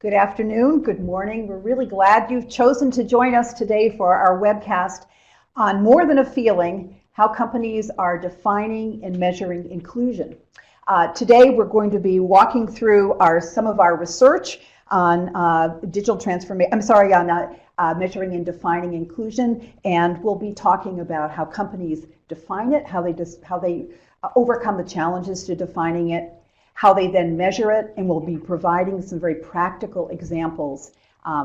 Good afternoon, good morning. We're really glad you've chosen to join us today for our webcast on More Than a Feeling, how companies are defining and measuring inclusion. Today we're going to be walking through some of our research on digital transformation, measuring and defining inclusion, and we'll be talking about how companies define it, how they overcome the challenges to defining it, how they then measure it, and we'll be providing some very practical examples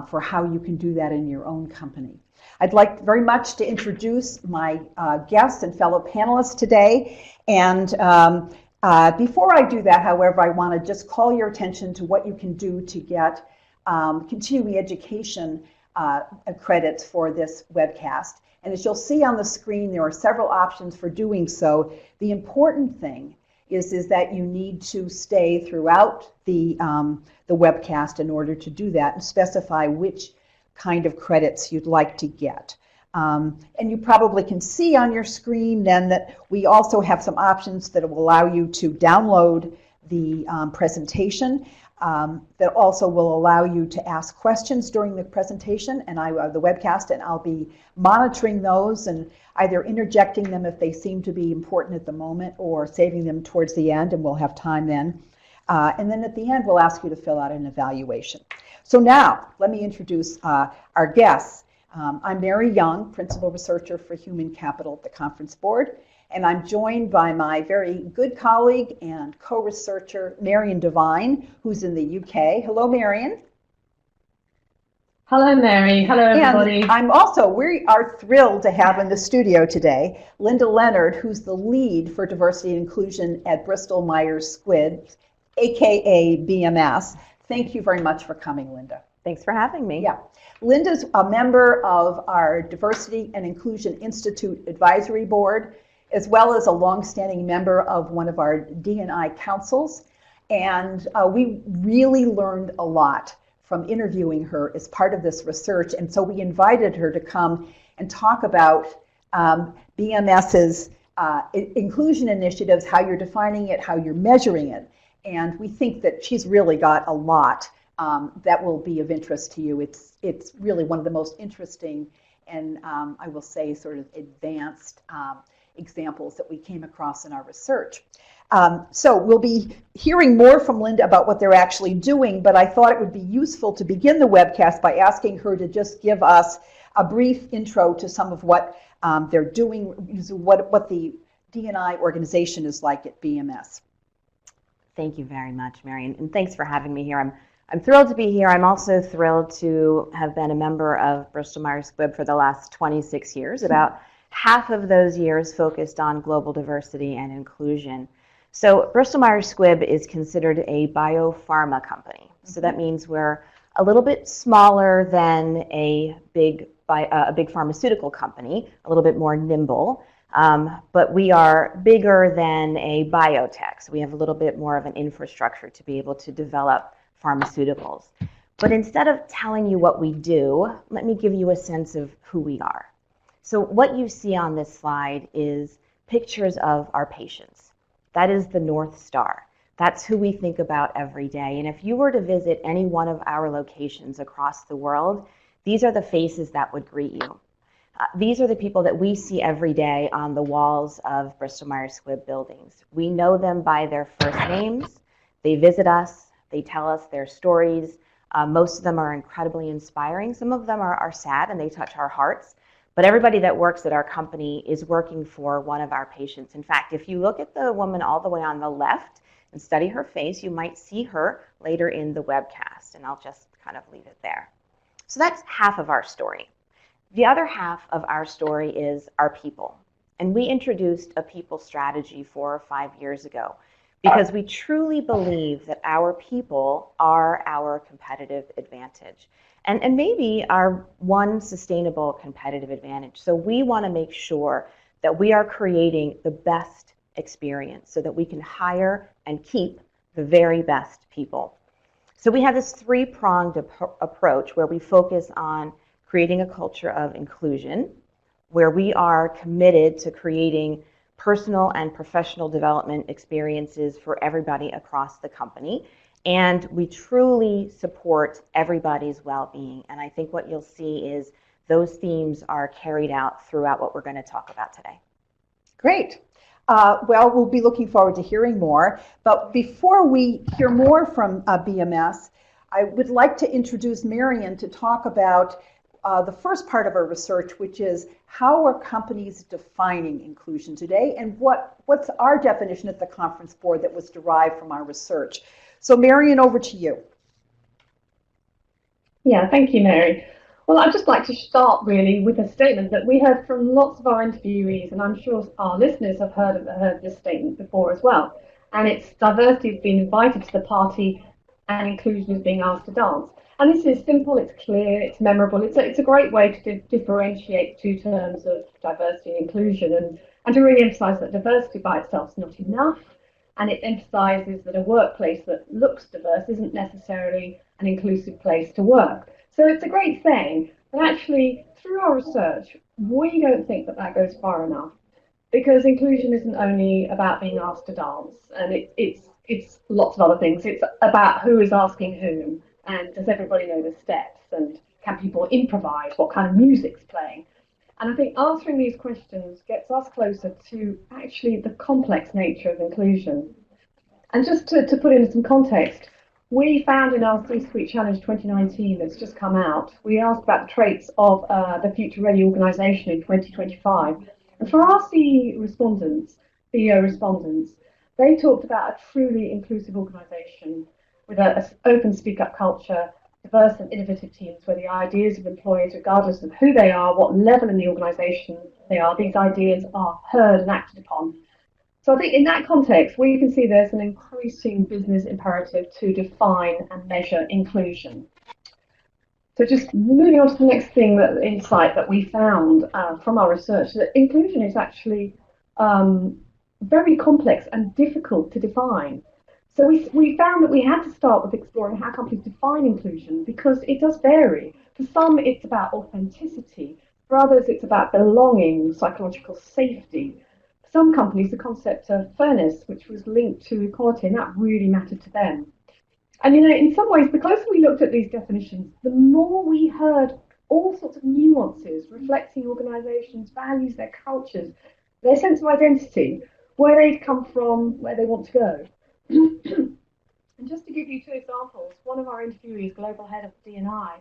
for how you can do that in your own company. I'd like very much to introduce my guests and fellow panelists today. And before I do that, however, I want to just call your attention to what you can do to get continuing education credits for this webcast. And as you'll see on the screen, there are several options for doing so. The important thing is that you need to stay throughout the webcast in order to do that and specify which kind of credits you'd like to get. And you probably can see on your screen then that we also have some options that will allow you to download the presentation. That also will allow you to ask questions during the presentation and the webcast, and I'll be monitoring those and either interjecting them if they seem to be important at the moment or saving them towards the end, and we'll have time then. And then at the end, we'll ask you to fill out an evaluation. So now, let me introduce our guests. I'm Mary Young, Principal Researcher for Human Capital at the Conference Board, and I'm joined by my very good colleague and co-researcher, Marion Devine, who's in the UK. Hello, Marion. Hello, Mary. Hello, everybody. And we are thrilled to have in the studio today Linda Leonard, who's the lead for diversity and inclusion at Bristol Myers Squibb, aka BMS. Thank you very much for coming, Linda. Thanks for having me. Yeah. Linda's a member of our Diversity and Inclusion Institute Advisory Board, as well as a longstanding member of one of our D&I councils. And we really learned a lot from interviewing her as part of this research. And so we invited her to come and talk about BMS's inclusion initiatives, how you're defining it, how you're measuring it. And we think that she's really got a lot that will be of interest to you. It's really one of the most interesting and I will say sort of advanced examples that we came across in our research. So we'll be hearing more from Linda about what they're actually doing, but I thought it would be useful to begin the webcast by asking her to just give us a brief intro to some of what they're doing, what the D&I organization is like at BMS. Thank you very much, Marion, and thanks for having me here. I'm thrilled to be here. I'm also thrilled to have been a member of Bristol Myers Squibb for the last 26 years, about half of those years focused on global diversity and inclusion. So Bristol Myers Squibb is considered a biopharma company. So that means we're a little bit smaller than a big pharmaceutical company, a little bit more nimble, but we are bigger than a biotech. So we have a little bit more of an infrastructure to be able to develop pharmaceuticals. But instead of telling you what we do, let me give you a sense of who we are. So what you see on this slide is pictures of our patients. That is the North Star. That's who we think about every day. And if you were to visit any one of our locations across the world, these are the faces that would greet you. These are the people that we see every day on the walls of Bristol Myers Squibb buildings. We know them by their first names. They visit us. They tell us their stories. Most of them are incredibly inspiring. Some of them are sad and they touch our hearts. But everybody that works at our company is working for one of our patients. In fact, if you look at the woman all the way on the left and study her face, you might see her later in the webcast, and I'll just kind of leave it there. So that's half of our story. The other half of our story is our people. And we introduced a people strategy 4 or 5 years ago because we truly believe that our people are our competitive advantage. And maybe our one sustainable competitive advantage. So we want to make sure that we are creating the best experience so that we can hire and keep the very best people. So we have this three-pronged approach where we focus on creating a culture of inclusion, where we are committed to creating personal and professional development experiences for everybody across the company. and we truly support everybody's well-being. And I think what you'll see is those themes are carried out throughout what we're going to talk about today. Great. Well, we'll be looking forward to hearing more. But before we hear more from BMS, I would like to introduce Marion to talk about the first part of our research, which is how are companies defining inclusion today, and what's our definition at the conference board that was derived from our research. So Marion, over to you. Yeah, thank you, Mary. Well, I'd just like to start really with a statement that we heard from lots of our interviewees, and I'm sure our listeners have heard this statement before as well. And it's diversity has been invited to the party and inclusion is being asked to dance. And this is simple, it's clear, it's memorable. It's a great way to differentiate the two terms of diversity and inclusion, and to really emphasize that diversity by itself is not enough. And it emphasizes that a workplace that looks diverse isn't necessarily an inclusive place to work. So it's a great saying, but actually, through our research, we don't think that that goes far enough, because inclusion isn't only about being asked to dance, and it's lots of other things. It's about who is asking whom, and does everybody know the steps, and can people improvise, what kind of music's playing. And I think answering these questions gets us closer to actually the complex nature of inclusion. And just to put in some context, we found in our C-Suite Challenge 2019 that's just come out, we asked about the traits of the Future Ready organisation in 2025. And for our CEO respondents, they talked about a truly inclusive organisation with an open speak-up culture, diverse and innovative teams where the ideas of employees, regardless of who they are, what level in the organisation they are, these ideas are heard and acted upon. So I think in that context, we can see there's an increasing business imperative to define and measure inclusion. So just moving on to the next thing, that insight that we found from our research, that inclusion is actually very complex and difficult to define. So we found that we had to start with exploring how companies define inclusion, because it does vary. For some, it's about authenticity. For others, it's about belonging, psychological safety. For some companies, the concept of fairness, which was linked to equality, and that really mattered to them. And in some ways, the closer we looked at these definitions, the more we heard all sorts of nuances reflecting organisations' values, their cultures, their sense of identity, where they've come from, where they want to go. And just to give you two examples, one of our interviewees, Global Head of D&I,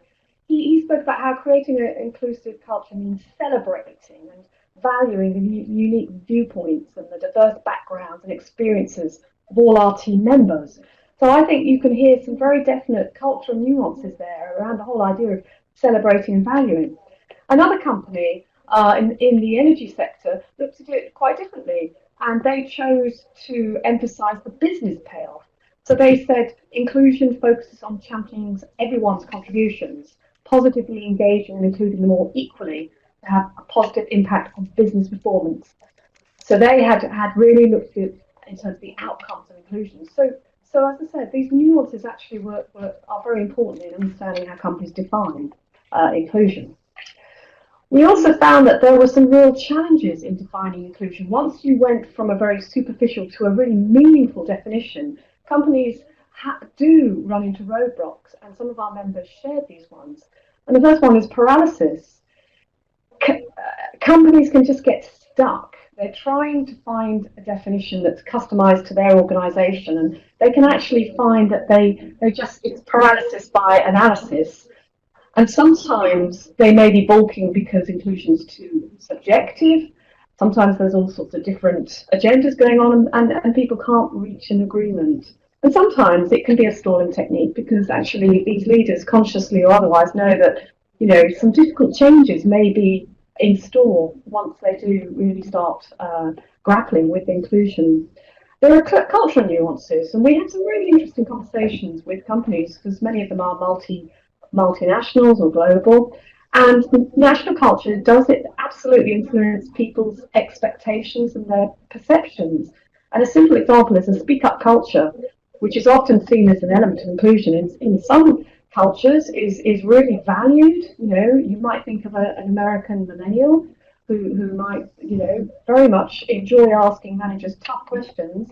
he spoke about how creating an inclusive culture means celebrating and valuing the unique viewpoints and the diverse backgrounds and experiences of all our team members. So I think you can hear some very definite cultural nuances there around the whole idea of celebrating and valuing. Another company in the energy sector looked at it quite differently, and they chose to emphasize the business payoff. So they said inclusion focuses on championing everyone's contributions, positively engaging and including them all equally to have a positive impact on business performance. So they had really looked at it in terms of the outcomes of inclusion. So as I said, these nuances actually are very important in understanding how companies define inclusion. We also found that there were some real challenges in defining inclusion. Once you went from a very superficial to a really meaningful definition, companies do run into roadblocks, and some of our members shared these ones. And the first one is paralysis. Companies can just get stuck. They're trying to find a definition that's customized to their organization, and they can actually find that it's paralysis by analysis. And sometimes they may be balking because inclusion is too subjective. Sometimes there's all sorts of different agendas going on, and people can't reach an agreement. And sometimes it can be a stalling technique, because actually these leaders, consciously or otherwise, know that some difficult changes may be in store once they do really start grappling with inclusion. There are cultural nuances, and we had some really interesting conversations with companies, because many of them are multinationals or global, and national culture does it absolutely influence people's expectations and their perceptions. And a simple example is a speak-up culture, which is often seen as an element of inclusion. In some cultures is really valued. You might think of an American millennial who might very much enjoy asking managers tough questions,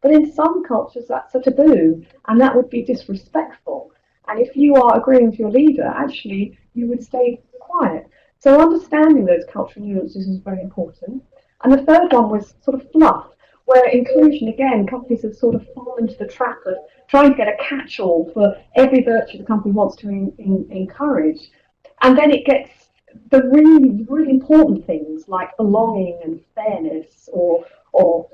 But in some cultures, that's a taboo, and that would be disrespectful. And if you are agreeing with your leader, actually, you would stay quiet. So understanding those cultural nuances is very important. And the third one was sort of fluff, where inclusion, again, companies have sort of fallen into the trap of trying to get a catch-all for every virtue the company wants to encourage. And then it gets the really, really important things like belonging and fairness or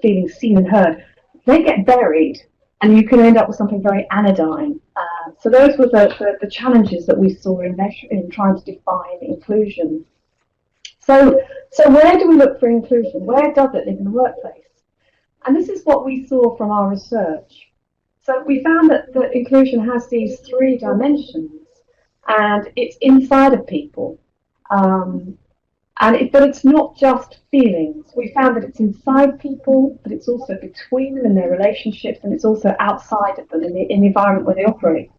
feeling seen and heard, they get buried and you can end up with something very anodyne. So those were the challenges that we saw in trying to define inclusion. So where do we look for inclusion? Where does it live in the workplace? And this is what we saw from our research. So we found that inclusion has these three dimensions, and it's inside of people. But it's not just feelings. We found that it's inside people, but it's also between them in their relationships, and it's also outside of them in the environment where they operate.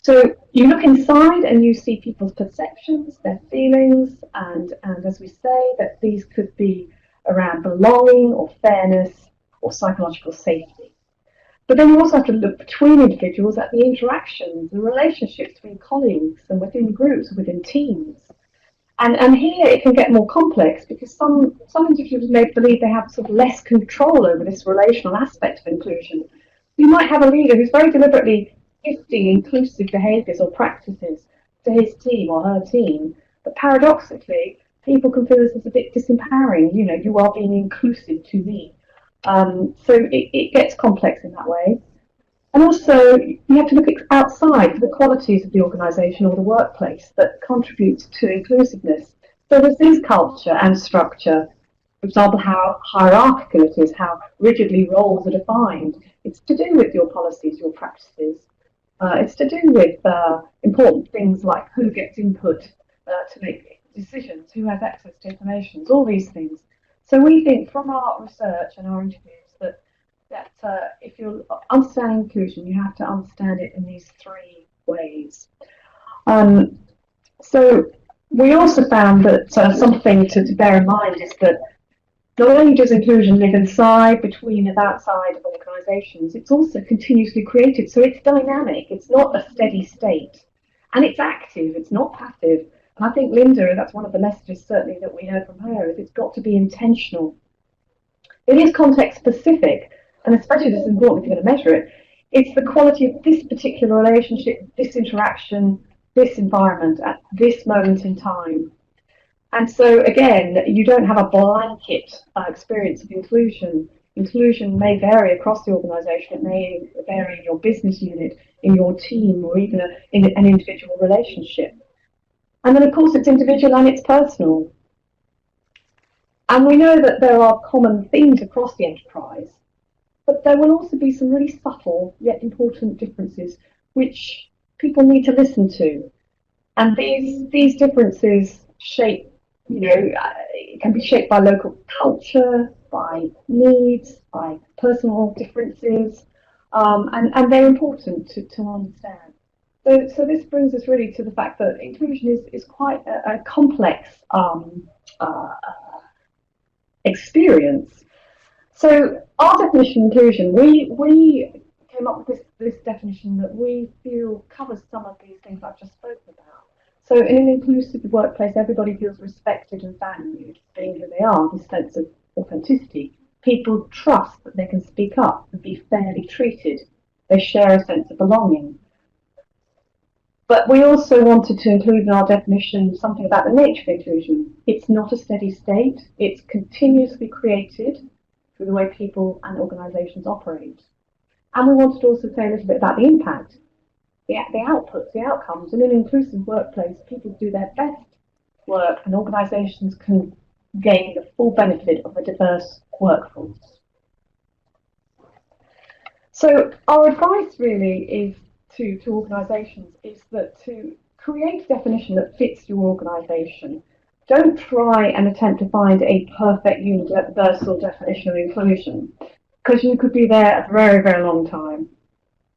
So you look inside and you see people's perceptions, their feelings, and as we say, that these could be around belonging or fairness or psychological safety. But then you also have to look between individuals at the interactions, the relationships between colleagues and within groups, within teams. And here it can get more complex because some individuals may believe they have sort of less control over this relational aspect of inclusion. You might have a leader who's very deliberately gifting inclusive behaviours or practices to his team or her team, but paradoxically, people can feel this as a bit disempowering. You know, you are being inclusive to me. So it gets complex in that way. And also, you have to look outside for the qualities of the organisation or the workplace that contribute to inclusiveness. So there's this culture and structure, for example, how hierarchical it is, how rigidly roles are defined. It's to do with your policies, your practices. It's to do with important things like who gets input to make decisions, who has access to information, all these things. So we think from our research and our interviews that if you're understanding inclusion, you have to understand it in these three ways. So we also found that something to bear in mind is that not only does inclusion live inside, between and outside of organisations, it's also continuously created. So it's dynamic, it's not a steady state. And it's active, it's not passive. And I think Linda, that's one of the messages certainly that we heard from her, is it's got to be intentional. It is context specific, and especially this is important if you're going to measure it. It's the quality of this particular relationship, this interaction, this environment at this moment in time. And so again, you don't have a blanket experience of inclusion. Inclusion may vary across the organisation. It may vary in your business unit, in your team, or even in an individual relationship. And then, of course, it's individual and it's personal. And we know that there are common themes across the enterprise, but there will also be some really subtle yet important differences which people need to listen to. And these differences shape, can be shaped by local culture, by needs, by personal differences, and they're important to understand. So this brings us really to the fact that inclusion is quite a complex experience. So our definition of inclusion, we came up with this definition that we feel covers some of these things I've just spoken about. So in an inclusive workplace, everybody feels respected and valued, being who they are, this sense of authenticity. People trust that they can speak up and be fairly treated. They share a sense of belonging. But we also wanted to include in our definition something about the nature of inclusion. It's not a steady state. It's continuously created through the way people and organisations operate. And we wanted to also say a little bit about the impact, the outputs, the outcomes. In an inclusive workplace, people do their best work and organisations can gain the full benefit of a diverse workforce. So our advice really is to organisations is that to create a definition that fits your organisation. Don't try and attempt to find a perfect universal definition of inclusion, because you could be there a very, very long time.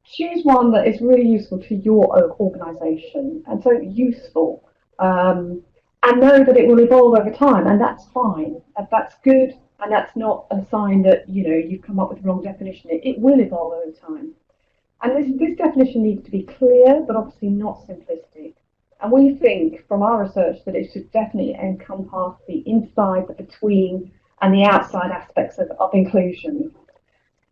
Choose one that is really useful to your organisation, and so useful, and know that it will evolve over time, and that's fine. That's good, And that's not a sign that, you've come up with the wrong definition. It will evolve over time. And this definition needs to be clear, but obviously not simplistic. And we think from our research that it should definitely encompass the inside, the between, and the outside aspects of inclusion.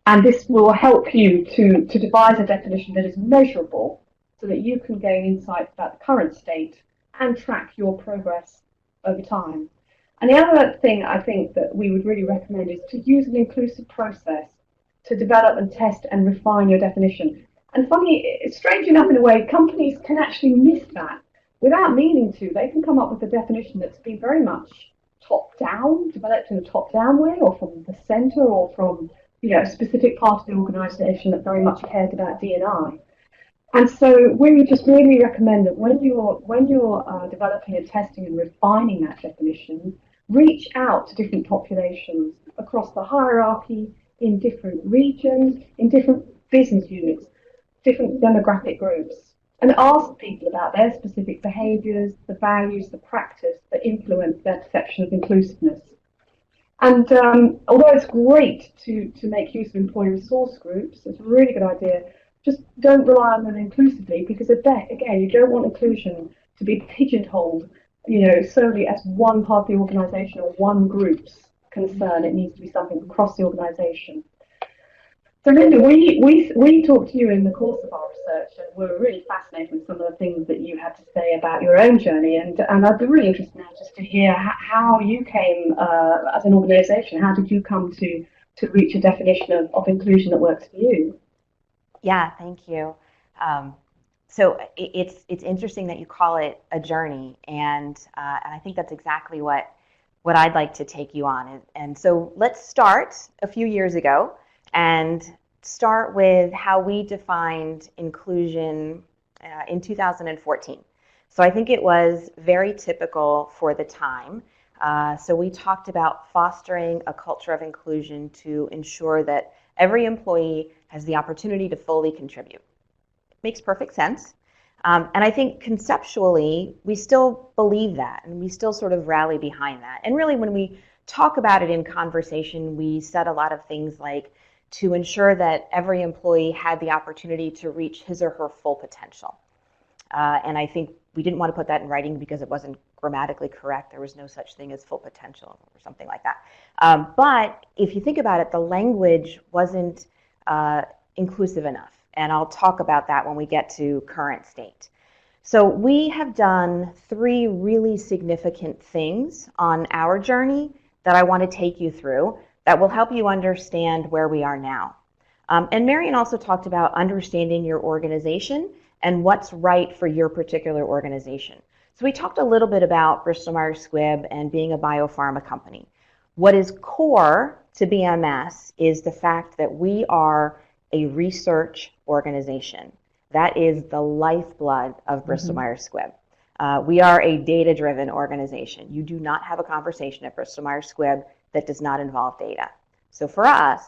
And this will help you to devise a definition that is measurable so that you can gain insights about the current state and track your progress over time. And the other thing I think that we would really recommend is to use an inclusive process to develop and test and refine your definition. And funny, strange enough in a way, companies can actually miss that without meaning to. They can come up with a definition that's been very much top-down, developed in a top-down way, or from the centre, or from a specific part of the organisation that very much cares about D&I. And so we just really recommend that when you're developing and testing and refining that definition, reach out to different populations across the hierarchy, in different regions, in different business units, different demographic groups, and ask people about their specific behaviours, the values, the practice that influence their perception of inclusiveness. And although it's great to make use of employee resource groups, it's a really good idea, just don't rely on them inclusively, because again, you don't want inclusion to be pigeonholed, solely as one part of the organisation or one group's concern. It needs to be something across the organisation. So Linda, we talked to you in the course of our research, and we're really fascinated with some of the things that you had to say about your own journey. And I'd be really interested now just to hear how you came as an organisation. How did you come to reach a definition of inclusion that works for you? Yeah, thank you. So it's interesting that you call it a journey, and I think that's exactly what I'd like to take you on. And so let's start a few years ago and start with how we defined inclusion in 2014. So I think it was very typical for the time. So we talked about fostering a culture of inclusion to ensure that every employee has the opportunity to fully contribute. Makes perfect sense. And I think conceptually, we still believe that, and we still sort of rally behind that. And really, when we talk about it in conversation, we said a lot of things like to ensure that every employee had the opportunity to reach his or her full potential. And I think we didn't want to put that in writing because it wasn't grammatically correct. There was no such thing as full potential or something like that. But if you think about it, the language wasn't inclusive enough. And I'll talk about that when we get to current state. So we have done 3 really significant things on our journey that I want to take you through that will help you understand where we are now. And Marion also talked about understanding your organization and what's right for your particular organization. So we talked a little bit about Bristol Myers Squibb and being a biopharma company. What is core to BMS is the fact that we are a research organization. That is the lifeblood of Bristol Myers Squibb. We are a data-driven organization. You do not have a conversation at Bristol Myers Squibb that does not involve data. So for us,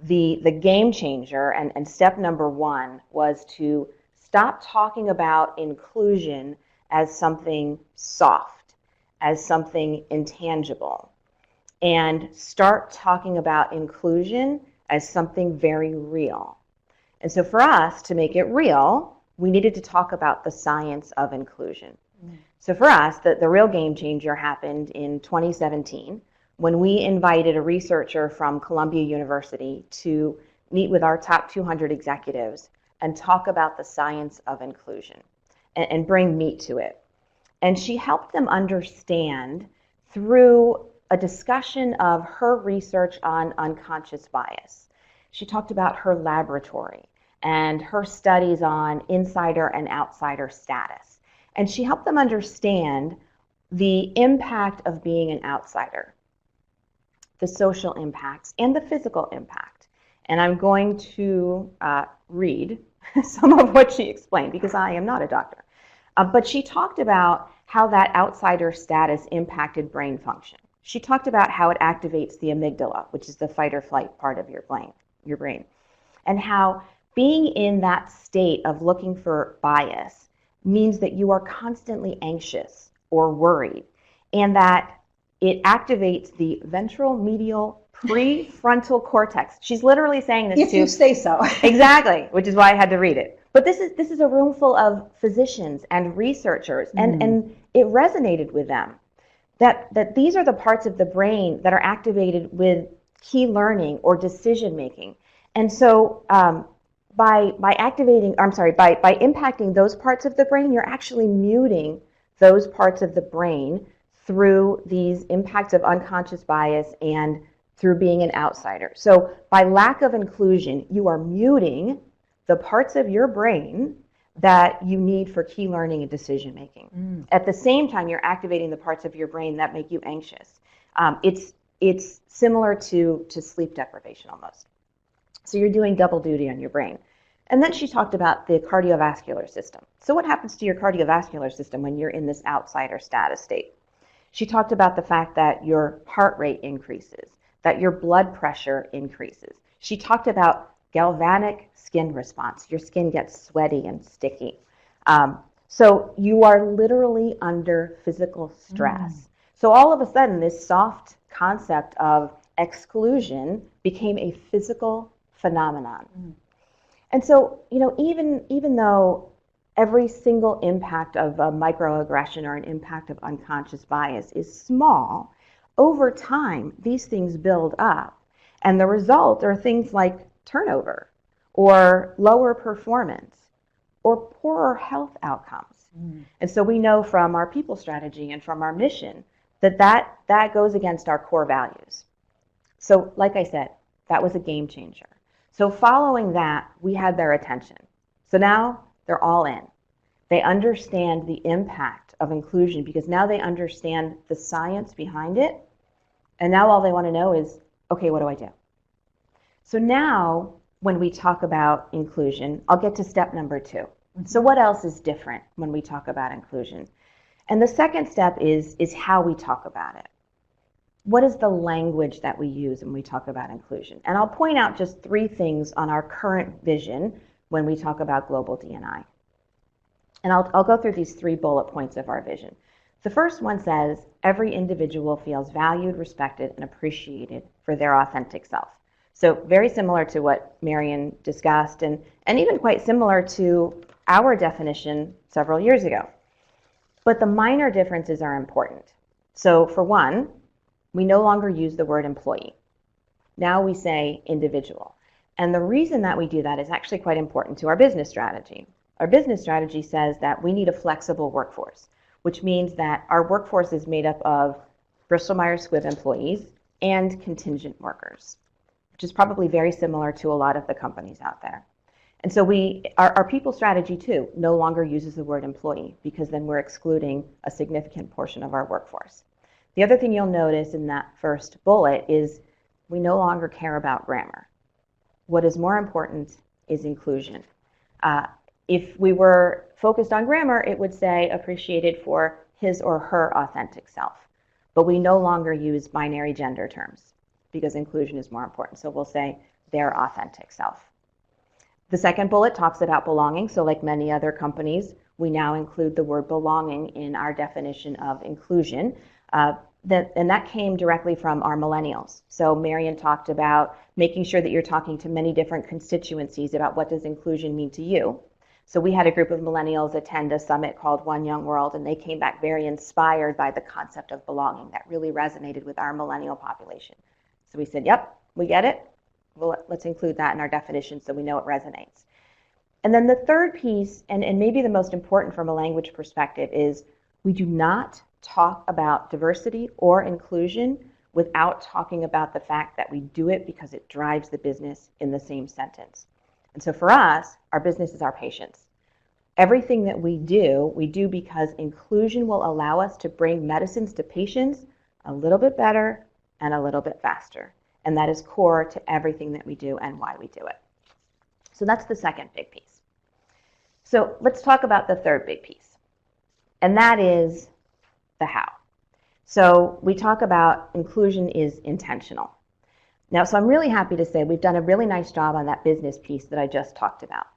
the game changer and step number 1 was to stop talking about inclusion as something soft, as something intangible, and start talking about inclusion as something very real. And so for us to make it real, we needed to talk about the science of inclusion. So for us, the real game changer happened in 2017 when we invited a researcher from Columbia University to meet with our top 200 executives and talk about the science of inclusion and bring meat to it. And she helped them understand through a discussion of her research on unconscious bias. She talked about her laboratory and her studies on insider and outsider status. And she helped them understand the impact of being an outsider, the social impacts, and the physical impact. And I'm going to read some of what she explained because I am not a doctor. But she talked about how that outsider status impacted brain function. She talked about how it activates the amygdala, which is the fight or flight part of your brain, and how being in that state of looking for bias means that you are constantly anxious or worried, and that it activates the ventral medial prefrontal cortex. She's literally saying this If you say so. Exactly, which is why I had to read it. But this is a room full of physicians and researchers, and it resonated with them that these are the parts of the brain that are activated with key learning or decision making. And so by impacting those parts of the brain, you're actually muting those parts of the brain through these impacts of unconscious bias and through being an outsider. So by lack of inclusion, you are muting the parts of your brain that you need for key learning and decision making. At the same time, you're activating the parts of your brain that make you anxious. It's similar to sleep deprivation almost. So you're doing double duty on your brain. And then she talked about the cardiovascular system. So what happens to your cardiovascular system when you're in this outsider status state? She talked about the fact that your heart rate increases, that your blood pressure increases. She talked about galvanic skin response. Your skin gets sweaty and sticky. So you are literally under physical stress. So all of a sudden, this soft concept of exclusion became a physical phenomenon. And so, even though every single impact of a microaggression or an impact of unconscious bias is small, over time, these things build up. And the result are things like turnover or lower performance or poorer health outcomes. And so we know from our people strategy and from our mission that goes against our core values. So like I said, that was a game changer. So following that, we had their attention. So now they're all in. They understand the impact of inclusion because now they understand the science behind it. And now all they want to know is, okay, what do I do? So now when we talk about inclusion, I'll get to step number 2. So what else is different when we talk about inclusion? And the second step is how we talk about it. What is the language that we use when we talk about inclusion? And I'll point out just 3 things on our current vision when we talk about global D&I. And I'll go through these 3 bullet points of our vision. The first one says, every individual feels valued, respected, and appreciated for their authentic self. So very similar to what Marion discussed, and even quite similar to our definition several years ago. But the minor differences are important. So for one, we no longer use the word employee. Now we say individual. And the reason that we do that is actually quite important to our business strategy. Our business strategy says that we need a flexible workforce, which means that our workforce is made up of Bristol-Myers Squibb employees and contingent workers, which is probably very similar to a lot of the companies out there. And so our people strategy too no longer uses the word employee because then we're excluding a significant portion of our workforce. The other thing you'll notice in that first bullet is we no longer care about grammar. What is more important is inclusion. If we were focused on grammar, it would say appreciated for his or her authentic self. But we no longer use binary gender terms because inclusion is more important. So we'll say their authentic self. The second bullet talks about belonging. So like many other companies, we now include the word belonging in our definition of inclusion. And that came directly from our millennials. So Marion talked about making sure that you're talking to many different constituencies about what does inclusion mean to you. So we had a group of millennials attend a summit called One Young World, and they came back very inspired by the concept of belonging. That really resonated with our millennial population. So we said, yep, we get it. Well, let's include that in our definition so we know it resonates. And then the third piece, and maybe the most important from a language perspective, is we do not talk about diversity or inclusion without talking about the fact that we do it because it drives the business in the same sentence. And so for us, our business is our patients. Everything that we do because inclusion will allow us to bring medicines to patients a little bit better and a little bit faster. And that is core to everything that we do and why we do it. So that's the second big piece. So let's talk about the third big piece. And that is the how. So we talk about inclusion is intentional. Now, so I'm really happy to say we've done a really nice job on that business piece that I just talked about.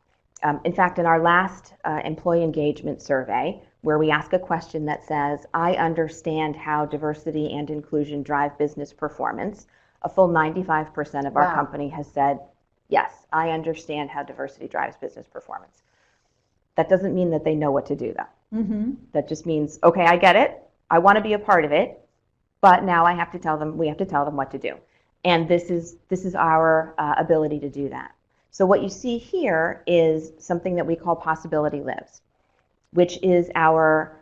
In fact, in our last employee engagement survey, where we ask a question that says, I understand how diversity and inclusion drive business performance, a full 95% of our company has said, yes, I understand how diversity drives business performance. That doesn't mean that they know what to do, though. Mm-hmm. That just means, okay, I get it. I want to be a part of it, but now we have to tell them what to do. And this is our ability to do that. So what you see here is something that we call Possibility Lives, which is our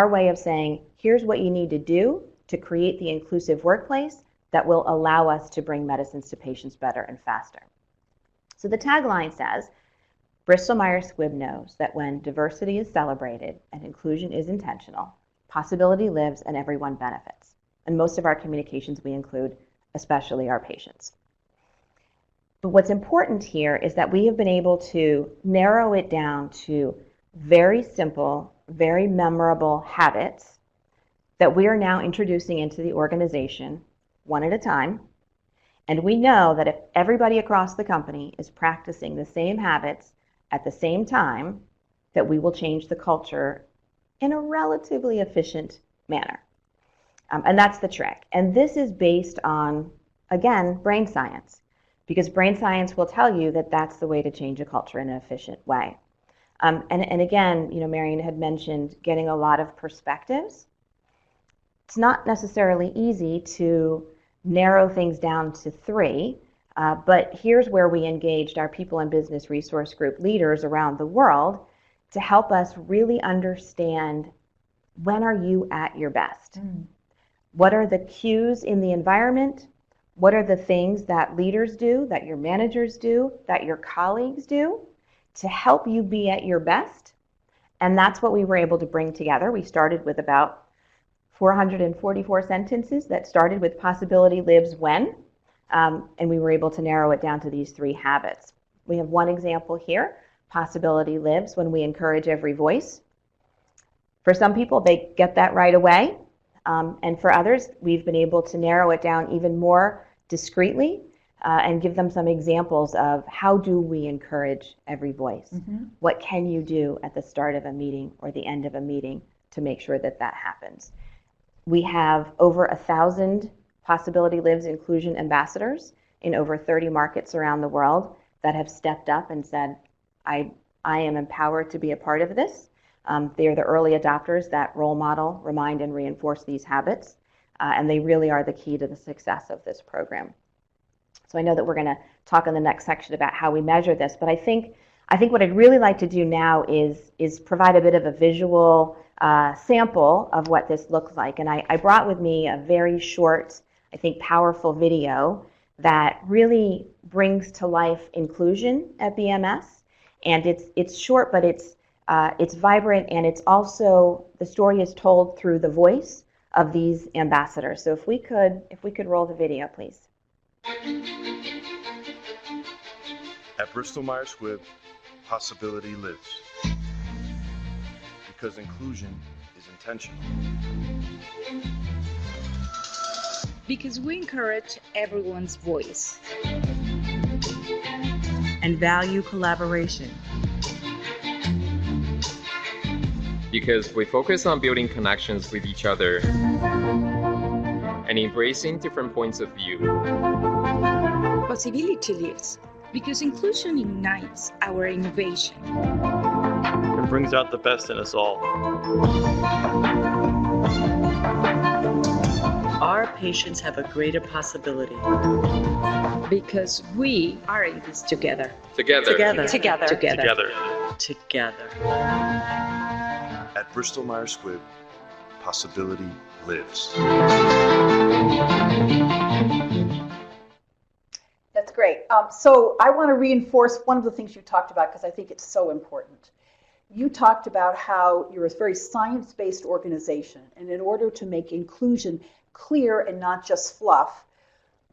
way of saying, here's what you need to do to create the inclusive workplace that will allow us to bring medicines to patients better and faster. So the tagline says, Bristol Myers Squibb knows that when diversity is celebrated and inclusion is intentional, possibility lives and everyone benefits. And most of our communications we include, especially our patients. But what's important here is that we have been able to narrow it down to very simple, very memorable habits that we are now introducing into the organization one at a time. And we know that if everybody across the company is practicing the same habits at the same time, that we will change the culture in a relatively efficient manner. And that's the trick. And this is based on, again, brain science, because brain science will tell you that that's the way to change a culture in an efficient way. And again, Marion had mentioned getting a lot of perspectives. It's not necessarily easy to narrow things down to 3, but here's where we engaged our people and business resource group leaders around the world to help us really understand, when are you at your best? What are the cues in the environment? What are the things that leaders do, that your managers do, that your colleagues do to help you be at your best? And that's what we were able to bring together. We started with about 444 sentences that started with possibility lives when, and we were able to narrow it down to these 3 habits. We have one example here. Possibility lives when we encourage every voice. For some people, they get that right away. And for others, we've been able to narrow it down even more discreetly and give them some examples of how do we encourage every voice? Mm-hmm. What can you do at the start of a meeting or the end of a meeting to make sure that that happens? We have over 1,000 Possibility Lives inclusion ambassadors in over 30 markets around the world that have stepped up and said, I am empowered to be a part of this. They are the early adopters that role model, remind, and reinforce these habits, and they really are the key to the success of this program. So I know that we're going to talk in the next section about how we measure this, but I think what I'd really like to do now is provide a bit of a visual sample of what this looks like. And I brought with me a very short, I think powerful video that really brings to life inclusion at BMS. And it's short, but it's vibrant, and it's also, the story is told through the voice of these ambassadors. So if we could roll the video, please. At Bristol Myers Squibb, possibility lives. Because inclusion is intentional. Because we encourage everyone's voice. And value collaboration. Because we focus on building connections with each other and embracing different points of view. Possibility lives. Because inclusion ignites our innovation. And brings out the best in us all. Our patients have a greater possibility. Because we are in this together. Together. Together. Together. Together. Together. Together. At Bristol Myers Squibb, possibility lives. That's great. So I want to reinforce one of the things you talked about because I think it's so important. You talked about how you're a very science-based organization, and in order to make inclusion clear and not just fluff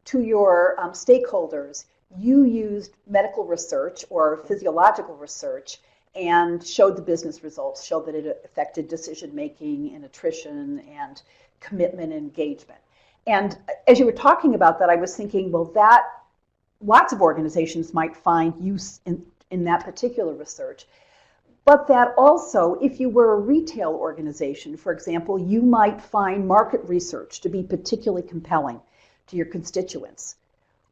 to your stakeholders, you used medical research or physiological research and showed the business results, showed that it affected decision-making and attrition and commitment and engagement. And as you were talking about that, I was thinking, well, that lots of organizations might find use in that particular research. but that also, if you were a retail organization, for example, you might find market research to be particularly compelling to your constituents.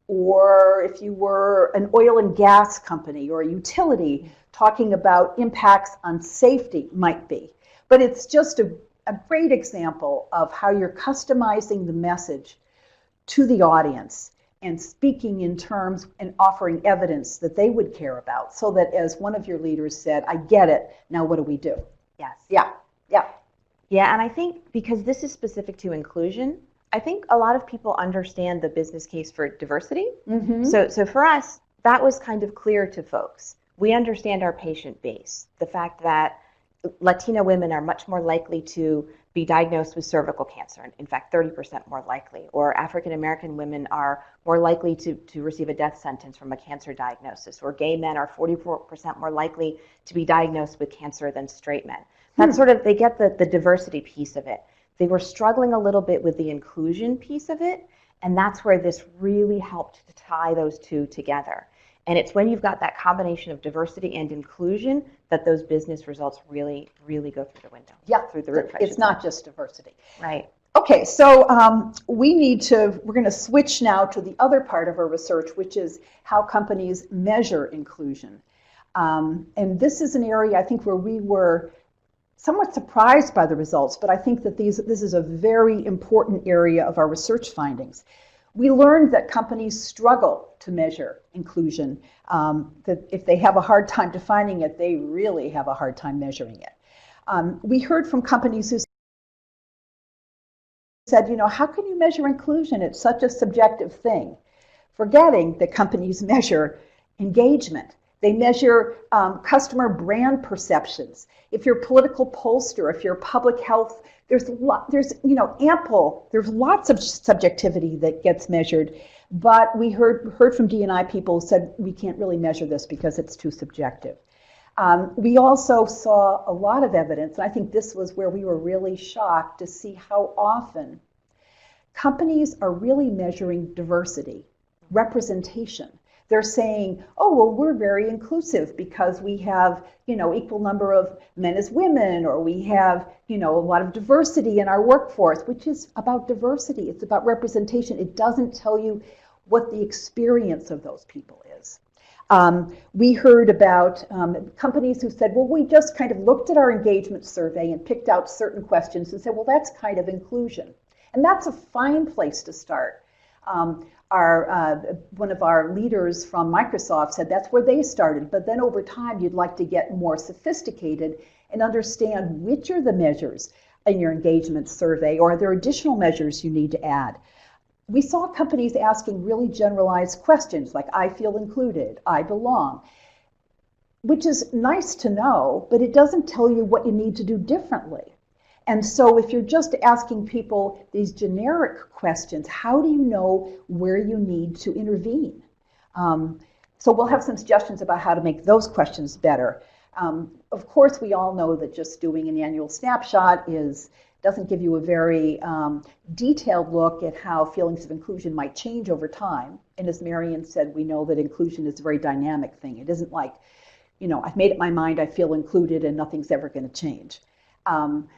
Or if you were an oil and gas company or a utility, talking about impacts on safety might be. But it's just a great example of how you're customizing the message to the audience and speaking in terms and offering evidence that they would care about, so that, as one of your leaders said, I get it, now what do we do? Yes. Yeah, yeah. Yeah, and I think because this is specific to inclusion, I think a lot of people understand the business case for diversity. Mm-hmm. So for us, that was kind of clear to folks. We understand our patient base, the fact that Latina women are much more likely to be diagnosed with cervical cancer, in fact, 30% more likely, or African American women are more likely to receive a death sentence from a cancer diagnosis, or gay men are 44% more likely to be diagnosed with cancer than straight men. That's sort of, they get the diversity piece of it. They were struggling a little bit with the inclusion piece of it, and that's where this really helped to tie those two together. And it's when you've got that combination of diversity and inclusion that those business results really, really go through the window. Yeah, through the roof. It's not just diversity. Right. Okay, so we're going to switch now to the other part of our research, which is how companies measure inclusion. And this is an area, I think, where we were somewhat surprised by the results, but I think that this is a very important area of our research findings. We learned that companies struggle to measure inclusion, that if they have a hard time defining it, they really have a hard time measuring it. We heard from companies who said, how can you measure inclusion? It's such a subjective thing. Forgetting that companies measure engagement. They measure customer brand perceptions. If you're a political pollster, if you're public health, there's lots of subjectivity that gets measured. But we heard from D&I people who said we can't really measure this because it's too subjective. We also saw a lot of evidence, and I think this was where we were really shocked to see how often companies are really measuring diversity, representation. They're saying, oh, well, we're very inclusive because we have, equal number of men as women, or we have, a lot of diversity in our workforce, which is about diversity. It's about representation. It doesn't tell you what the experience of those people is. We heard about companies who said, well, we just kind of looked at our engagement survey and picked out certain questions and said, well, that's kind of inclusion. And that's a fine place to start. One of our leaders from Microsoft said that's where they started, but then over time you'd like to get more sophisticated and understand which are the measures in your engagement survey, or are there additional measures you need to add. We saw companies asking really generalized questions like, I feel included, I belong, which is nice to know, but it doesn't tell you what you need to do differently. And so if you're just asking people these generic questions, how do you know where you need to intervene? So we'll have some suggestions about how to make those questions better. Of course, we all know that just doing an annual snapshot doesn't give you a very detailed look at how feelings of inclusion might change over time. And as Marion said, we know that inclusion is a very dynamic thing. It isn't like, I've made up my mind, I feel included, and nothing's ever going to change.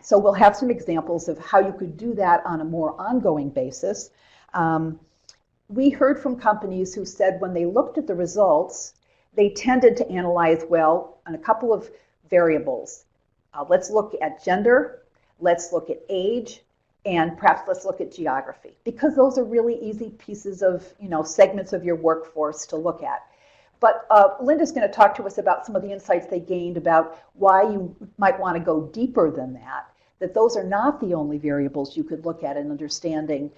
So we'll have some examples of how you could do that on a more ongoing basis. We heard from companies who said when they looked at the results, they tended to analyze, well, on a couple of variables. Let's look at gender, let's look at age, and perhaps let's look at geography, because those are really easy pieces of, segments of your workforce to look at. But Linda's going to talk to us about some of the insights they gained about why you might want to go deeper than that those are not the only variables you could look at in understanding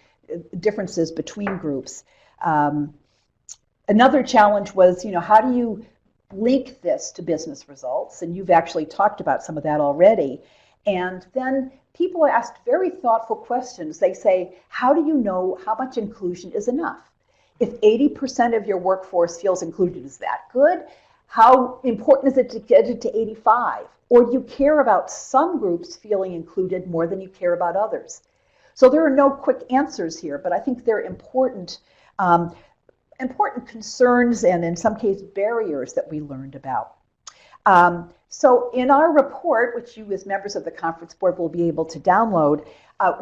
differences between groups. Another challenge was, how do you link this to business results? And you've actually talked about some of that already. And then people asked very thoughtful questions. They say, how do you know how much inclusion is enough? If 80% of your workforce feels included, is that good? How important is it to get it to 85? Or do you care about some groups feeling included more than you care about others? So there are no quick answers here, but I think they're important concerns and in some cases barriers that we learned about. So in our report, which you as members of the conference board will be able to download,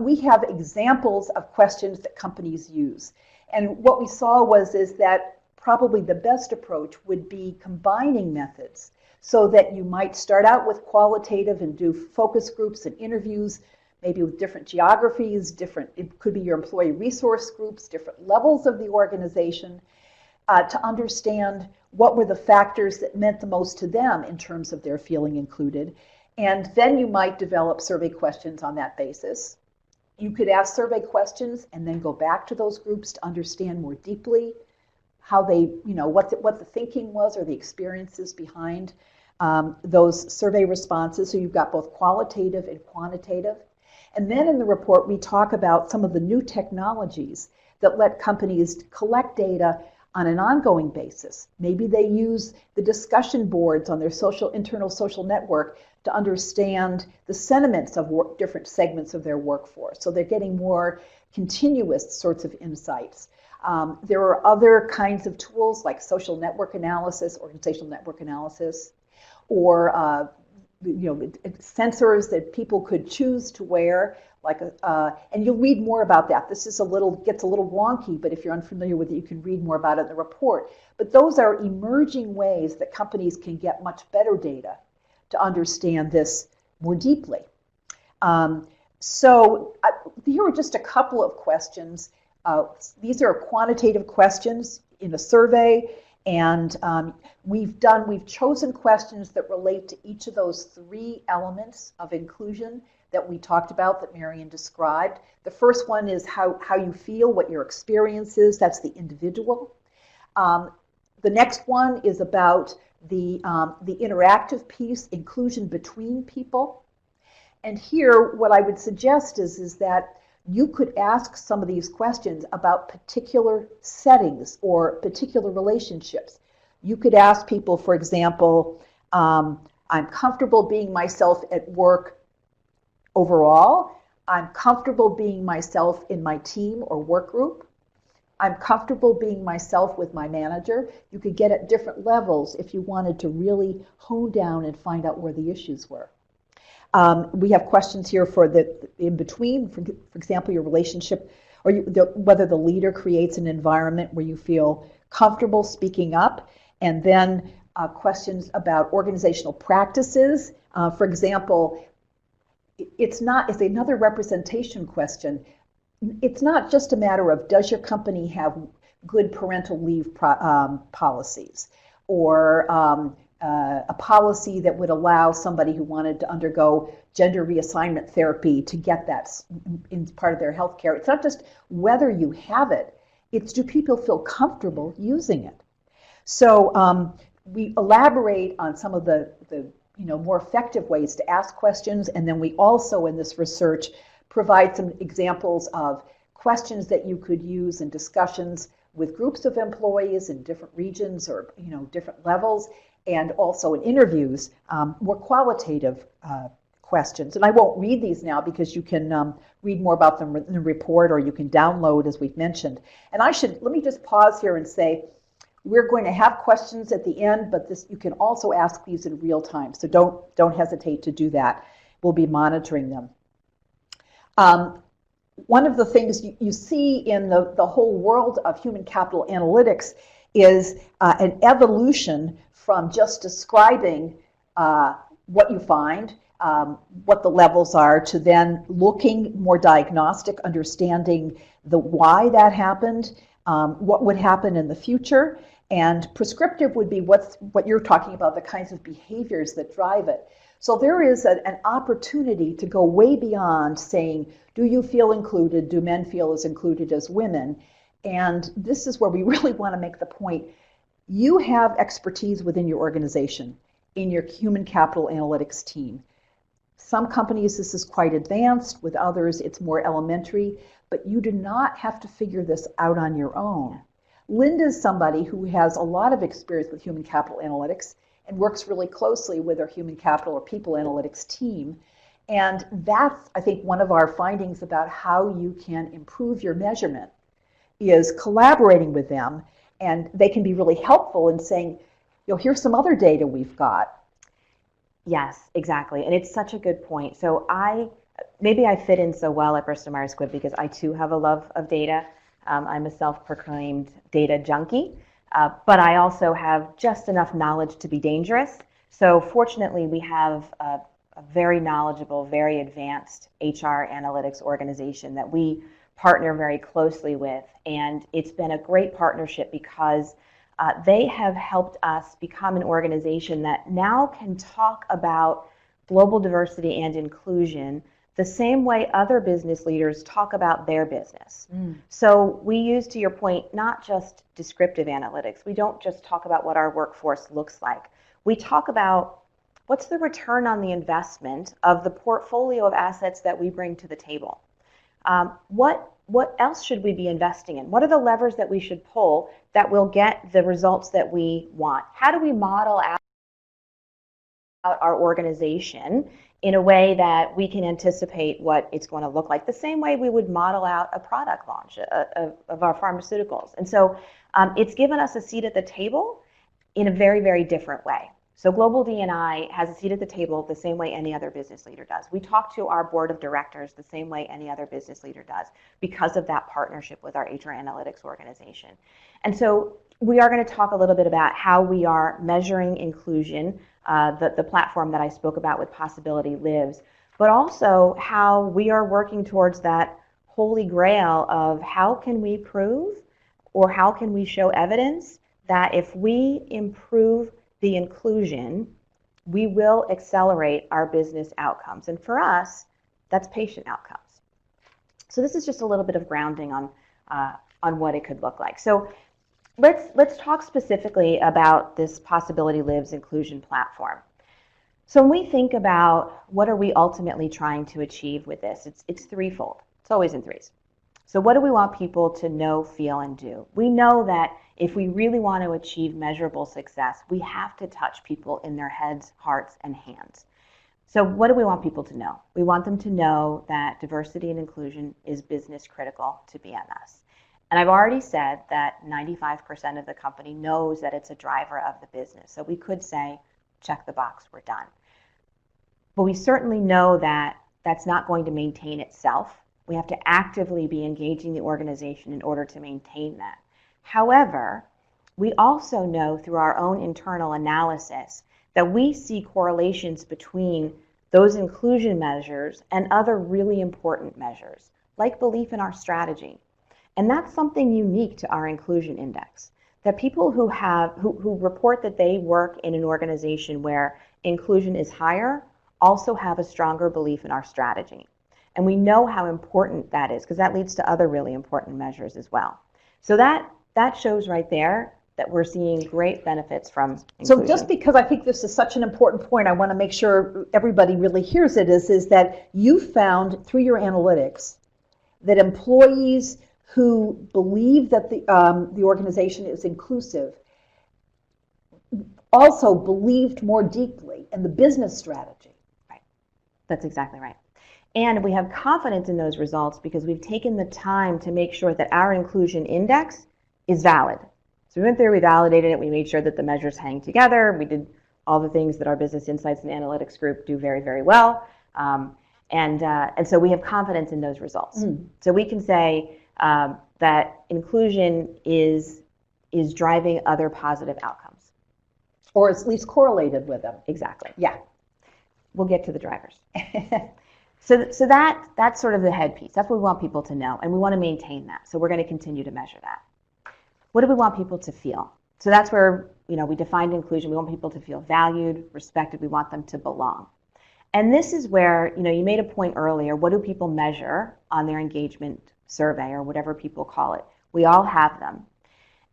we have examples of questions that companies use. And what we saw is that probably the best approach would be combining methods, so that you might start out with qualitative and do focus groups and interviews, maybe with different geographies, it could be your employee resource groups, different levels of the organization, to understand what were the factors that meant the most to them in terms of their feeling included. And then you might develop survey questions on that basis. You could ask survey questions and then go back to those groups to understand more deeply how they, what the thinking was or the experiences behind those survey responses. So you've got both qualitative and quantitative. And then in the report, we talk about some of the new technologies that let companies collect data on an ongoing basis. Maybe they use the discussion boards on their internal social network to understand the sentiments of different segments of their workforce. So they're getting more continuous sorts of insights. There are other kinds of tools like social network analysis, organizational network analysis, or sensors that people could choose to wear, and you'll read more about that. This is gets a little wonky, but if you're unfamiliar with it, you can read more about it in the report. But those are emerging ways that companies can get much better data to understand this more deeply. So here are just a couple of questions. These are quantitative questions in a survey, and we've chosen questions that relate to each of those three elements of inclusion that we talked about, that Marion described. The first one is how you feel, what your experience is. That's the individual. The next one is about the interactive piece, inclusion between people. And here, what I would suggest is that you could ask some of these questions about particular settings or particular relationships. You could ask people, for example, I'm comfortable being myself at work overall. I'm comfortable being myself in my team or work group. I'm comfortable being myself with my manager. You could get at different levels if you wanted to really hone down and find out where the issues were. We have questions here for the in between, for example, your relationship, or whether the leader creates an environment where you feel comfortable speaking up, and then questions about organizational practices. For example, it's another representation question. It's not just a matter of, does your company have good parental leave policies, or a policy that would allow somebody who wanted to undergo gender reassignment therapy to get that in part of their health care. It's not just whether you have it, it's do people feel comfortable using it. So we elaborate on some of the more effective ways to ask questions, and then we also in this research provide some examples of questions that you could use in discussions with groups of employees in different regions or different levels, and also in interviews, more qualitative questions. And I won't read these now because you can read more about them in the report, or you can download, as we've mentioned. And let me just pause here and say, we're going to have questions at the end, but you can also ask these in real time, so don't hesitate to do that. We'll be monitoring them. One of the things you see in the whole world of human capital analytics is an evolution from just describing what you find, what the levels are, to then looking more diagnostic, understanding the why that happened, what would happen in the future, and prescriptive would be what you're talking about, the kinds of behaviors that drive it. So there is an opportunity to go way beyond saying, do you feel included? Do men feel as included as women? And this is where we really want to make the point. You have expertise within your organization, in your human capital analytics team. Some companies, this is quite advanced. With others, it's more elementary. But you do not have to figure this out on your own. Linda's somebody who has a lot of experience with human capital analytics and works really closely with our human capital or people analytics team. And that's, I think, one of our findings about how you can improve your measurement, is collaborating with them. And they can be really helpful in saying, here's some other data we've got. Yes, exactly. And it's such a good point. So maybe I fit in so well at Bristol Myers Squibb because I too have a love of data. I'm a self-proclaimed data junkie, but I also have just enough knowledge to be dangerous. So fortunately, we have a very knowledgeable, very advanced HR analytics organization that we partner very closely with. And it's been a great partnership because they have helped us become an organization that now can talk about global diversity and inclusion the same way other business leaders talk about their business. So we use, to your point, not just descriptive analytics. We don't just talk about what our workforce looks like. We talk about what's the return on the investment of the portfolio of assets that we bring to the table. What else should we be investing in? What are the levers that we should pull that will get the results that we want? How do we model out our organization in a way that we can anticipate what it's going to look like, the same way we would model out a product launch of our pharmaceuticals? And so it's given us a seat at the table in a very, very different way. So Global D&I has a seat at the table the same way any other business leader does. We talk to our board of directors the same way any other business leader does because of that partnership with our HR analytics organization. And so we are going to talk a little bit about how we are measuring inclusion, the platform that I spoke about with Possibility Lives, but also how we are working towards that holy grail of how can we prove or how can we show evidence that if we improve the inclusion, we will accelerate our business outcomes. And for us, that's patient outcomes. So this is just a little bit of grounding on what it could look like. So let's talk specifically about this Possibility Lives inclusion platform. So when we think about what are we ultimately trying to achieve with this, it's threefold. It's always in threes. So what do we want people to know, feel, and do? We know that if we really want to achieve measurable success, we have to touch people in their heads, hearts, and hands. So what do we want people to know? We want them to know that diversity and inclusion is business critical to BMS. And I've already said that 95% of the company knows that it's a driver of the business. So we could say, check the box, we're done. But we certainly know that that's not going to maintain itself. We have to actively be engaging the organization in order to maintain that. However, we also know through our own internal analysis that we see correlations between those inclusion measures and other really important measures, like belief in our strategy. And that's something unique to our inclusion index, that people who report that they work in an organization where inclusion is higher also have a stronger belief in our strategy. And we know how important that is because that leads to other really important measures as well. So that shows right there that we're seeing great benefits from inclusion. So just because I think this is such an important point, I want to make sure everybody really hears it, is that you found through your analytics that employees who believe that the organization is inclusive also believed more deeply in the business strategy. Right. That's exactly right. And we have confidence in those results because we've taken the time to make sure that our inclusion index is valid. So we went through, we validated it, we made sure that the measures hang together, we did all the things that our business insights and analytics group do very, very well. And so we have confidence in those results. So we can say that inclusion is driving other positive outcomes. Or at least correlated with them. Exactly. Yeah. We'll get to the drivers. So that's sort of the headpiece. That's what we want people to know, and we want to maintain that. So we're going to continue to measure that. What do we want people to feel? So that's where, we defined inclusion. We want people to feel valued, respected. We want them to belong. And this is where, you made a point earlier, what do people measure on their engagement survey or whatever people call it? We all have them.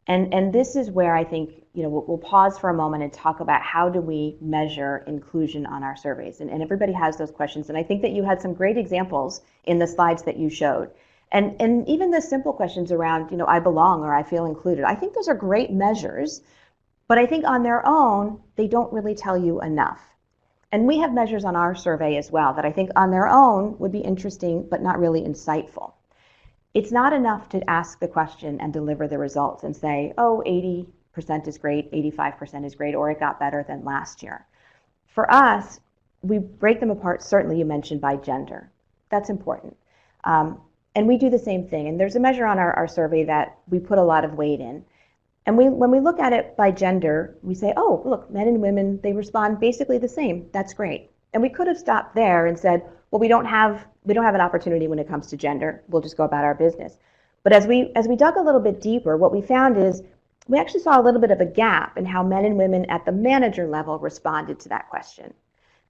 And this is where I think, we'll pause for a moment and talk about how do we measure inclusion on our surveys. And everybody has those questions. And I think that you had some great examples in the slides that you showed. And even the simple questions around, I belong or I feel included. I think those are great measures, but I think on their own, they don't really tell you enough. And we have measures on our survey as well that I think on their own would be interesting, but not really insightful. It's not enough to ask the question and deliver the results and say, 80% is great, 85% is great, or it got better than last year. For us, we break them apart, certainly you mentioned by gender. That's important. And we do the same thing. And there's a measure on our survey that we put a lot of weight in. And when we look at it by gender, we say, oh, look, men and women, they respond basically the same. That's great. And we could have stopped there and said, well, we don't have an opportunity when it comes to gender. We'll just go about our business. But as we dug a little bit deeper, what we found is we actually saw a little bit of a gap in how men and women at the manager level responded to that question.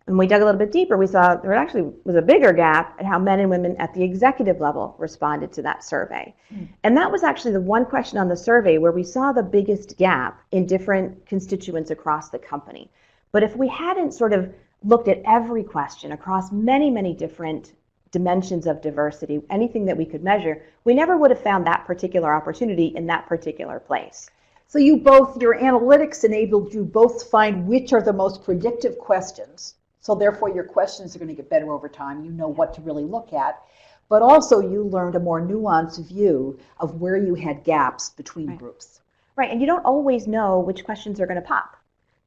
And we dug a little bit deeper, we saw there actually was a bigger gap in how men and women at the executive level responded to that survey. And that was actually the one question on the survey where we saw the biggest gap in different constituents across the company. But if we hadn't sort of looked at every question across many, many different dimensions of diversity, anything that we could measure, we never would have found that particular opportunity in that particular place. So your analytics enabled you both find which are the most predictive questions. So therefore your questions are going to get better over time. You know what to really look at. But also you learned a more nuanced view of where you had gaps between groups. Right, and you don't always know which questions are going to pop.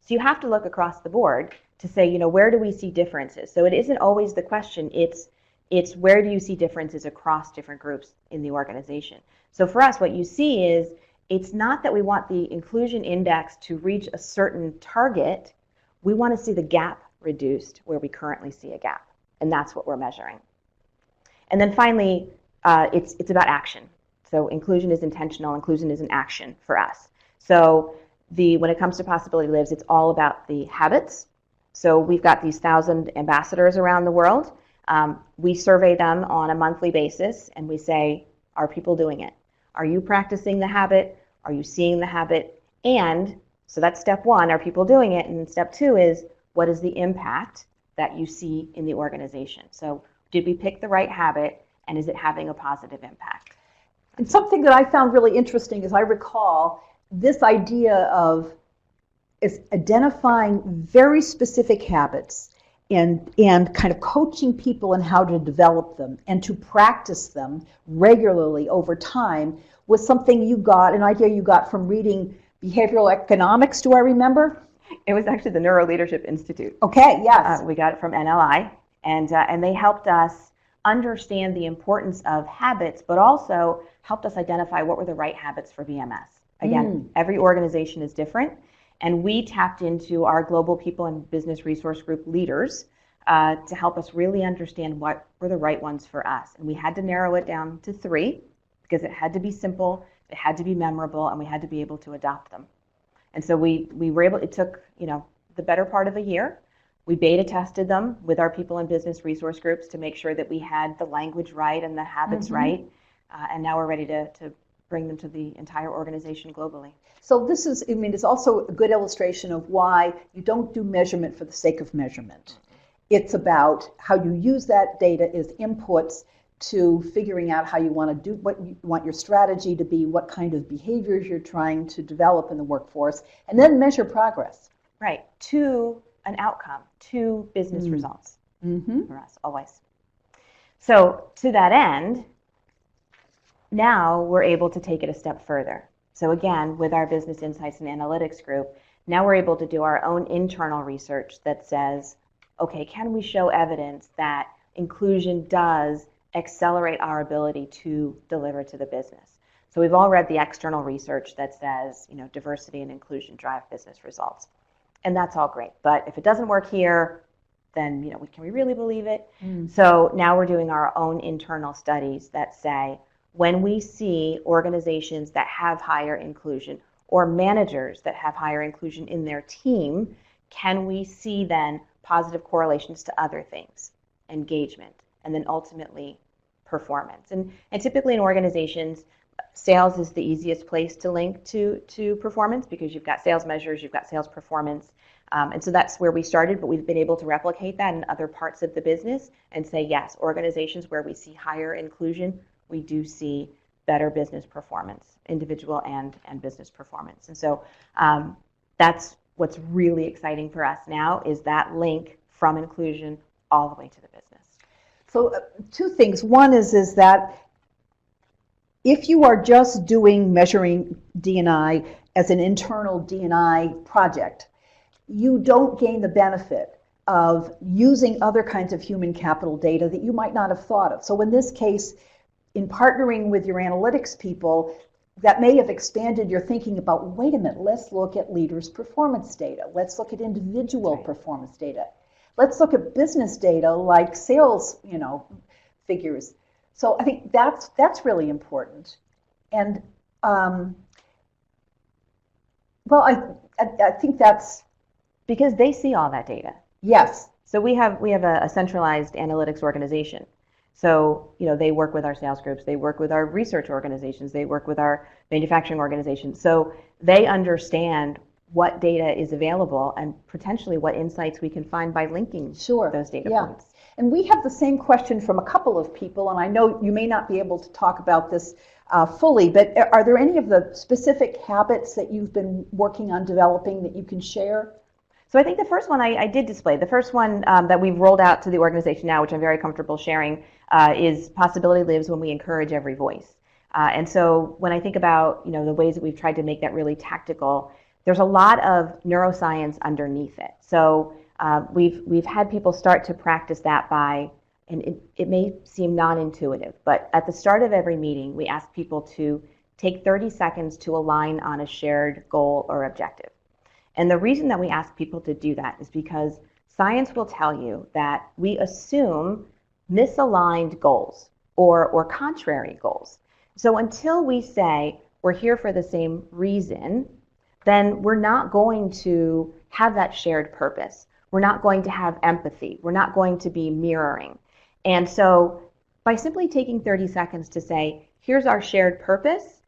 So you have to look across the board to say, where do we see differences? So it isn't always the question, it's where do you see differences across different groups in the organization. So for us, what you see is, it's not that we want the inclusion index to reach a certain target. We want to see the gap reduced where we currently see a gap, and that's what we're measuring. And then finally, it's about action. So inclusion is intentional, inclusion is an action for us. So when it comes to Possibility Lives, it's all about the habits. So we've got these 1,000 ambassadors around the world. We survey them on a monthly basis, and we say, are people doing it? Are you practicing the habit? Are you seeing the habit? And so that's step one, are people doing it? And step two is, what is the impact that you see in the organization? So did we pick the right habit, and is it having a positive impact? And something that I found really interesting is I recall this idea of identifying very specific habits and kind of coaching people in how to develop them and to practice them regularly over time was something an idea you got from reading behavioral economics, do I remember? It was actually the Neuro Leadership Institute. Okay, yes. We got it from NLI, and they helped us understand the importance of habits, but also helped us identify what were the right habits for BMS. Again, every organization is different, and we tapped into our global people and business resource group leaders to help us really understand what were the right ones for us. And we had to narrow it down to 3 because it had to be simple, it had to be memorable, and we had to be able to adopt them. And so we were able, it took, the better part of a year. We beta tested them with our people and business resource groups to make sure that we had the language right and the habits right. And now we're ready to bring them to the entire organization globally. So this is, it's also a good illustration of why you don't do measurement for the sake of measurement. It's about how you use that data as inputs to figuring out how you want to do, what you want your strategy to be, what kind of behaviors you're trying to develop in the workforce, and then measure progress. Right, to an outcome, to business results for us, always. So to that end, now we're able to take it a step further. So again, with our business insights and analytics group, now we're able to do our own internal research that says, okay, can we show evidence that inclusion does accelerate our ability to deliver to the business? So we've all read the external research that says, diversity and inclusion drive business results. And that's all great. But if it doesn't work here, then, can we really believe it? So now we're doing our own internal studies that say, when we see organizations that have higher inclusion or managers that have higher inclusion in their team, can we see then positive correlations to other things, engagement, and then ultimately performance? And typically in organizations, sales is the easiest place to link to performance because you've got sales measures, you've got sales performance. And so that's where we started, but we've been able to replicate that in other parts of the business and say, yes, organizations where we see higher inclusion, we do see better business performance, individual and business performance. And so that's what's really exciting for us now is that link from inclusion all the way to the business. So 2 things. One is that if you are just measuring D&I as an internal D&I project, you don't gain the benefit of using other kinds of human capital data that you might not have thought of. So in this case, in partnering with your analytics people, that may have expanded your thinking about, wait a minute, let's look at leaders' performance data. Let's look at individual performance data. Let's look at business data like sales, figures. So I think that's really important. And I think that's because they see all that data. Yes. So we have a centralized analytics organization. So, they work with our sales groups, they work with our research organizations, they work with our manufacturing organizations. So they understand what data is available and potentially what insights we can find by linking those data points. And we have the same question from a couple of people, and I know you may not be able to talk about this fully, but are there any of the specific habits that you've been working on developing that you can share? So I think the first one I did display. The first one that we've rolled out to the organization now, which I'm very comfortable sharing, is possibility lives when we encourage every voice. And so when I think about the ways that we've tried to make that really tactical, there's a lot of neuroscience underneath it. So we've had people start to practice that by, and it may seem non-intuitive, but at the start of every meeting, we ask people to take 30 seconds to align on a shared goal or objective. And the reason that we ask people to do that is because science will tell you that we assume misaligned goals or contrary goals. So until we say we're here for the same reason, then we're not going to have that shared purpose. We're not going to have empathy. We're not going to be mirroring. And so by simply taking 30 seconds to say, here's our shared purpose,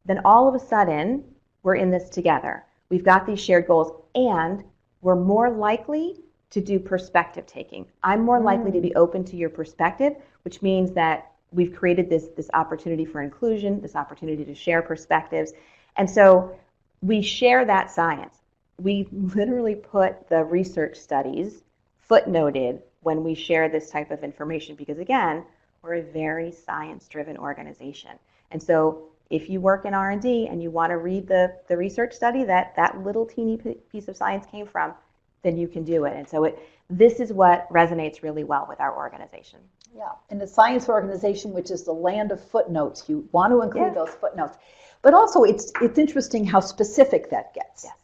then all of a sudden we're in this together. We've got these shared goals, and we're more likely to do perspective taking. I'm more likely to be open to your perspective, which means that we've created this opportunity for inclusion, this opportunity to share perspectives. And so we share that science. We literally put the research studies footnoted when we share this type of information because, again, we're a very science-driven organization. And so if you work in R&D and you want to read the research study that little teeny piece of science came from, then you can do it. And so this is what resonates really well with our organization. Yeah, in the science organization, which is the land of footnotes, you want to include those footnotes. But also, it's interesting how specific that gets. Yes.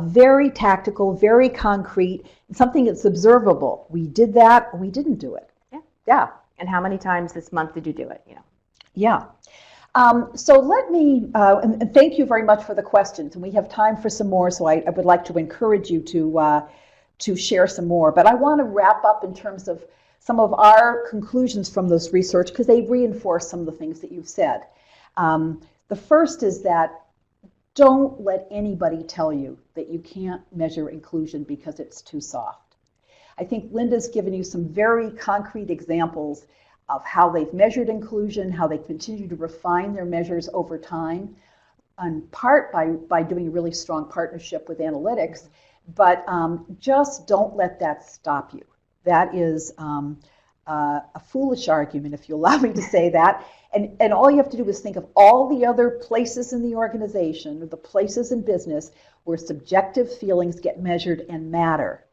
Very tactical, very concrete, something that's observable. We did that, or we didn't do it. Yeah. And how many times this month did you do it? Yeah. So let me, and thank you very much for the questions. And we have time for some more, so I would like to encourage you to share some more. But I want to wrap up in terms of some of our conclusions from this research because they reinforce some of the things that you've said. The first is that don't let anybody tell you that you can't measure inclusion because it's too soft. I think Linda's given you some very concrete examples of how they've measured inclusion, how they continue to refine their measures over time, in part by doing a really strong partnership with analytics, but just don't let that stop you. That is a foolish argument, if you allow me to say that. And all you have to do is think of all the other places in the organization, or the places in business where subjective feelings get measured and matter,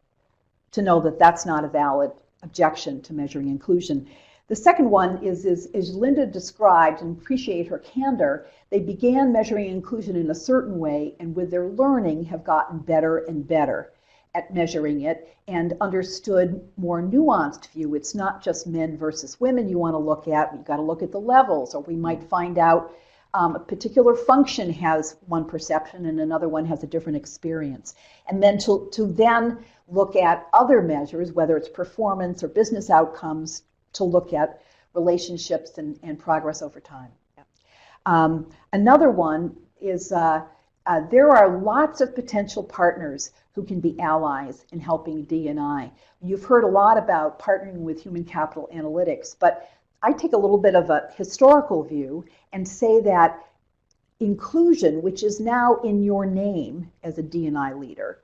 to know that that's not a valid objection to measuring inclusion. The second one is as Linda described, and appreciate her candor, they began measuring inclusion in a certain way, and with their learning have gotten better and better at measuring it and understood more nuanced view. It's not just men versus women you want to look at. You've got to look at the levels, or we might find out a particular function has one perception and another one has a different experience. And then to then look at other measures, whether it's performance or business outcomes, to look at relationships and progress over time. Another one is there are lots of potential partners who can be allies in helping D&I. You've heard a lot about partnering with human capital analytics, but I take a little bit of a historical view and say that inclusion, which is now in your name as a D&I leader,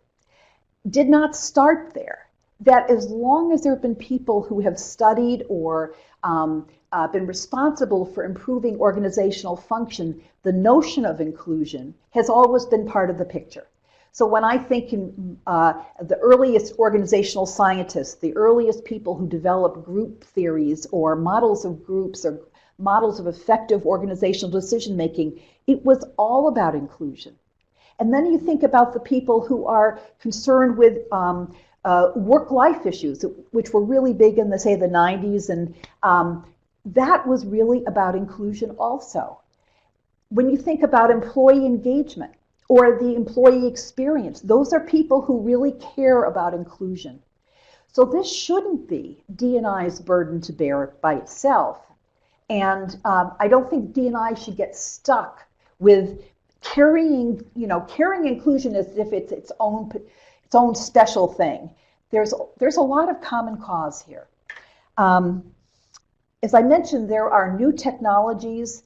did not start there. That as long as there have been people who have studied or been responsible for improving organizational function, the notion of inclusion has always been part of the picture. So when I think in the earliest organizational scientists, the earliest people who developed group theories or models of groups or models of effective organizational decision making, it was all about inclusion. And then you think about the people who are concerned with work-life issues, which were really big in, say, the 90s, and that was really about inclusion also. When you think about employee engagement or the employee experience, those are people who really care about inclusion. So this shouldn't be D&I's burden to bear by itself. And I don't think D&I should get stuck with carrying inclusion as if it's its own special thing. There's a lot of common cause here. As I mentioned, there are new technologies,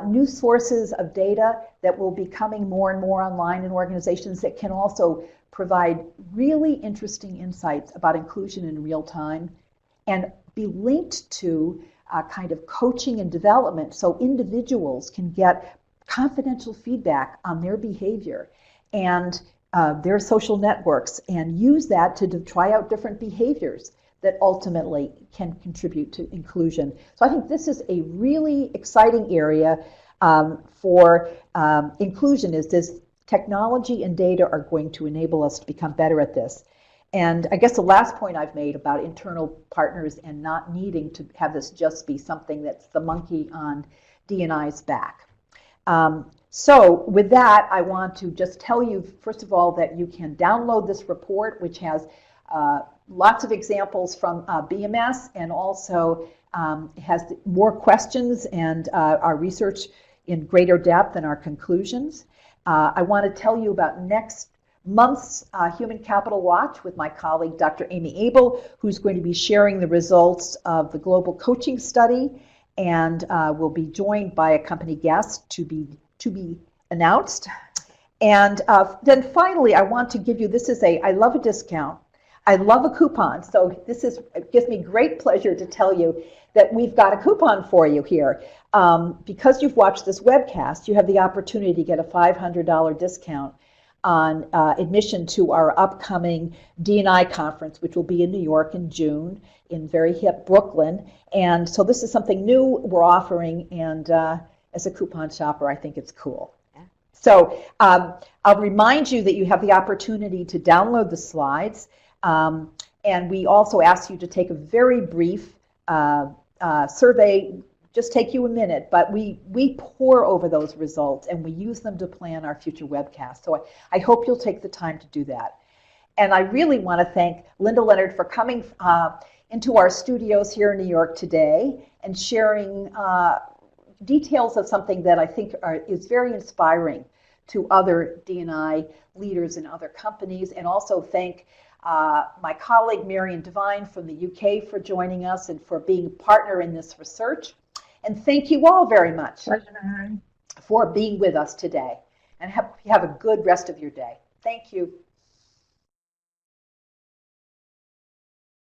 new sources of data that will be coming more and more online in organizations that can also provide really interesting insights about inclusion in real time and be linked to kind of coaching and development so individuals can get confidential feedback on their behavior and their social networks and use that to try out different behaviors that ultimately can contribute to inclusion. So I think this is a really exciting area for inclusion, is this technology and data are going to enable us to become better at this. And I guess the last point I've made about internal partners and not needing to have this just be something that's the monkey on D&I's back. So with that, I want to just tell you, first of all, that you can download this report, which has lots of examples from BMS and also has more questions and our research in greater depth and our conclusions. I want to tell you about next month's Human Capital Watch with my colleague, Dr. Amy Abel, who's going to be sharing the results of the global coaching study, and will be joined by a company guest to be announced. And then finally, I want to give you, I love a discount. I love a coupon. So it gives me great pleasure to tell you that we've got a coupon for you here. Because you've watched this webcast, you have the opportunity to get a $500 discount on admission to our upcoming D&I conference, which will be in New York in June, in very hip Brooklyn. And so this is something new we're offering, and as a coupon shopper, I think it's cool. So I'll remind you that you have the opportunity to download the slides, and we also ask you to take a very brief survey. Just take you a minute, but we pore over those results and we use them to plan our future webcasts. So I hope you'll take the time to do that. And I really want to thank Linda Leonard for coming into our studios here in New York today and sharing details of something that I think is very inspiring to other D&I leaders in other companies, and also thank my colleague Marion Devine from the UK for joining us and for being a partner in this research. And thank you all very much for being with us today. And have a good rest of your day. Thank you.